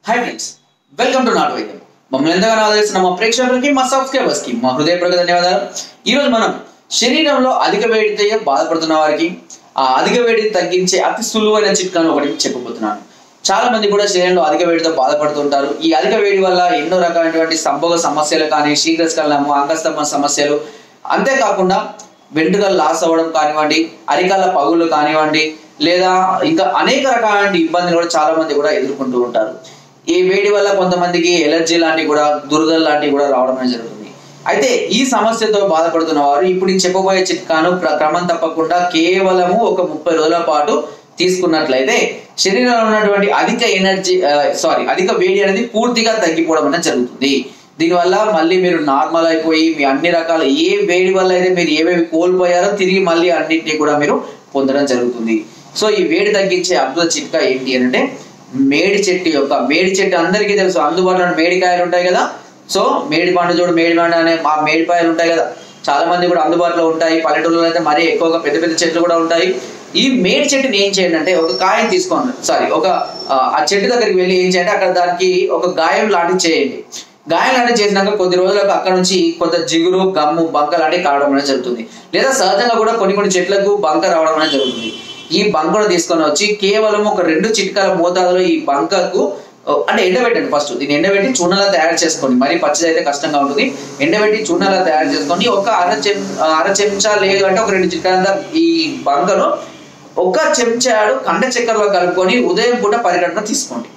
Hi friends, welcome to not వైద్యం. మమ్మల్ని ఎంతగానో ఆదరిస్తున్న మా ప్రేక్షకులకి, మా సబ్స్క్రైబర్స్ కి మా హృదయపూర్వక ధన్యవాదాలు. ఈరోజు మనం శరీరంలో అధిక వేడితో బాధపడుతున్న వారికి ఆ అధిక వేడిని తగ్గించే అతి సులువైన చిట్కాను ఒకటి చెప్పబోతున్నాను. చాలా మంది కూడా శరీరంలో అధిక వేడితో బాధపడుతుంటారు. ఈ అధిక వేడి వల్ల ఎన్నో రకాలైనటువంటి సంభోగ సమస్యలు కానీ, శీఘ్రస్ఖలనము, అంగస్తంభన సమస్యలు, అంతేకాకుండా వెంట్రుకలు లాస్ అవ్వడం కానివ్వండి, అరికాల పగుళ్ళు కానివ్వండి, లేదా ఇంకా అనేక రకాలైన ఇబ్బందులు కూడా చాలా మంది కూడా ఎదుర్కొంటూ ఉంటారు. ఈ వేడి వల్ల కొంతమందికి ఎలర్జీ లాంటివి కూడా, దురదలు లాంటివి కూడా రావడం జరుగుతుంది. అయితే ఈ సమస్యతో బాధపడుతున్న వారు ఇప్పుడు చెప్పబోయే చిట్కాను క్రమం తప్పకుండా కేవలము ఒక 30 రోజుల పాటు తీసుకున్నట్లయితే శరీరంలో ఉన్నటువంటి అధిక వేడి అనేది పూర్తిగా తగ్గిపోవడం అనేది జరుగుతుంది. దీనివల్ల మళ్ళీ మీరు నార్మల్ అయిపోయి మీ అన్ని రకాల ఏ వేడి వల్ల అయితే మీరు ఏవేవి కోల్పోయారో తిరిగి మళ్ళీ అన్నింటినీ కూడా మీరు పొందడం జరుగుతుంది. సో ఈ వేడి తగ్గించే అద్భుత చిట్కా ఏంటి అంటే మేడి చెట్టు అందరికీ తెలుసు. అందుబాటులో మేడికాయలు ఉంటాయి కదా. సో మేడి పండు అనే ఆ మేడిపాయలు ఉంటాయి కదా, చాలా మంది కూడా అందుబాటులో ఉంటాయి. పల్లెటూరులో అయితే మరీ ఎక్కువగా పెద్ద పెద్ద చెట్లు కూడా ఉంటాయి. ఈ మేడి చెట్టుని ఏం చేయండి అంటే ఒక కాయని తీసుకోండి, ఆ చెట్టు దగ్గరికి వెళ్ళి ఏం చేయండి, అక్కడ దానికి ఒక గాయం లాంటివి చేయండి. గాయం లాంటివి చేసినాక కొద్ది రోజులకు అక్కడ నుంచి కొంత జిగురు, గమ్ము, బంక లాంటివి కావడం అనేది జరుగుతుంది. లేదా సహజంగా కూడా కొన్ని చెట్లకు బంక రావడం అనేది జరుగుతుంది. ఈ బంకను తీసుకొని వచ్చి కేవలం ఒక 2 చిట్కాల మోతాదులో ఈ బంకకు అంటే ఎండబెట్టండి. ఫస్ట్ దీన్ని ఎండబెట్టి చూర్ణలా తయారు చేసుకోండి. మరి పచ్చిది అయితే కష్టంగా ఉంటుంది. ఎండబెట్టి చూర్ణలా తయారు చేసుకోండి. ఒక అర చెంచా లేదు అంటే ఒక 2 చిట్కాల ఈ బంకను ఒక చెంచాడు కండ చక్కెరలో కలుపుకొని ఉదయం పూట పరిగణన తీసుకోండి.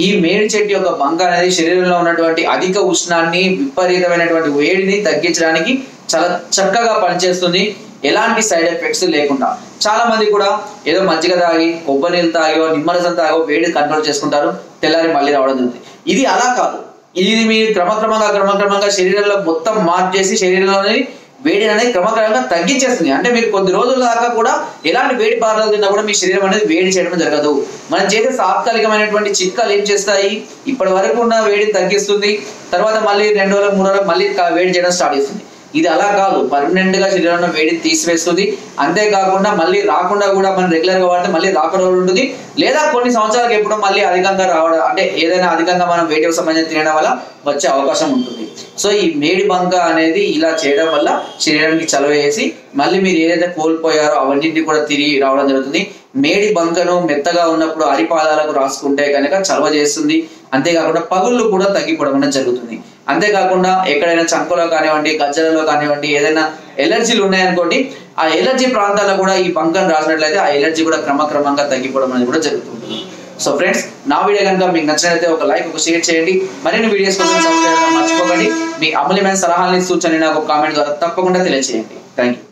ఈ మేడి చెట్టు యొక్క బంక అనేది శరీరంలో ఉన్నటువంటి అధిక ఉష్ణాన్ని, విపరీతమైనటువంటి వేడిని తగ్గించడానికి చాలా చక్కగా పనిచేస్తుంది, ఎలాంటి సైడ్ ఎఫెక్ట్స్ లేకుండా. చాలా మంది కూడా ఏదో మజ్జిగ తాగి, కొబ్బరి నీళ్ళు తాగో, నిమ్మరసం తాగో వేడి కంట్రోల్ చేసుకుంటారు, తెల్లారి మళ్ళీ రావడం జరుగుతుంది. ఇది అలా కాదు. ఇది మీరు క్రమక్రమంగా శరీరంలో మొత్తం మార్చేసి శరీరంలోని వేడి అనేది క్రమక్రమంగా తగ్గించేస్తుంది. అంటే మీరు కొద్ది రోజుల దాకా కూడా ఎలాంటి వేడి పదార్థాలు తిన్నా కూడా మీ శరీరం అనేది వేడి చేయడం జరగదు. మనం చేసే తాత్కాలికమైనటువంటి చిట్కాలు ఏం చేస్తాయి, ఇప్పటి వరకు ఉన్న వేడిని తగ్గిస్తుంది, తర్వాత మళ్ళీ 2 రోజులు 3 రోజులు మళ్ళీ వేడి చేయడం స్టార్ట్ చేస్తుంది. ఇది అలా కాదు, పర్మనెంట్ గా శరీరంలో వేడిని తీసివేస్తుంది. అంతేకాకుండా మళ్ళీ రాకుండా కూడా మనం రెగ్యులర్ గా వాడితే మళ్ళీ రాకుండా ఉంటుంది. లేదా కొన్ని సంవత్సరాలకు ఎప్పుడో మళ్ళీ అధికంగా రావడం, అంటే ఏదైనా అధికంగా మనం వేడికి సంబంధించి తినడం వల్ల వచ్చే అవకాశం ఉంటుంది. సో ఈ మేడి బంక అనేది ఇలా చేయడం వల్ల శరీరానికి చలవ వేసి మళ్ళీ మీరు ఏదైతే కోల్పోయారో అవన్నింటినీ కూడా తిరిగి రావడం జరుగుతుంది. మేడి బంకను మెత్తగా ఉన్నప్పుడు అరిపాదాలకు రాసుకుంటే కనుక చలవ చేస్తుంది. అంతేకాకుండా పగుళ్ళు కూడా తగ్గిపోవడం అనేది జరుగుతుంది. అంతేకాకుండా ఎక్కడైనా చంకలో కానివ్వండి, గజ్జలలో కానివ్వండి, ఏదైనా ఎలర్జీలు ఉన్నాయనుకోండి, ఆ ఎలర్జీ ప్రాంతాల్లో కూడా ఈ బంకను రాసినట్లయితే ఆ ఎలర్జీ కూడా క్రమక్రమంగా తగ్గిపోవడం అనేది కూడా జరుగుతుంది. సో ఫ్రెండ్స్, నా వీడియో కనుక మీకు నచ్చినట్లయితే ఒక లైక్, ఒక షేర్ చేయండి. మరిన్ని వీడియోస్ కోసం సబ్స్క్రైబ్ చేయడం మర్చిపోకండి. మీ అమూల్యమైన సలహాలని, సూచనలు నాకు కామెంట్ ద్వారా తప్పకుండా తెలియజేయండి. Thank you.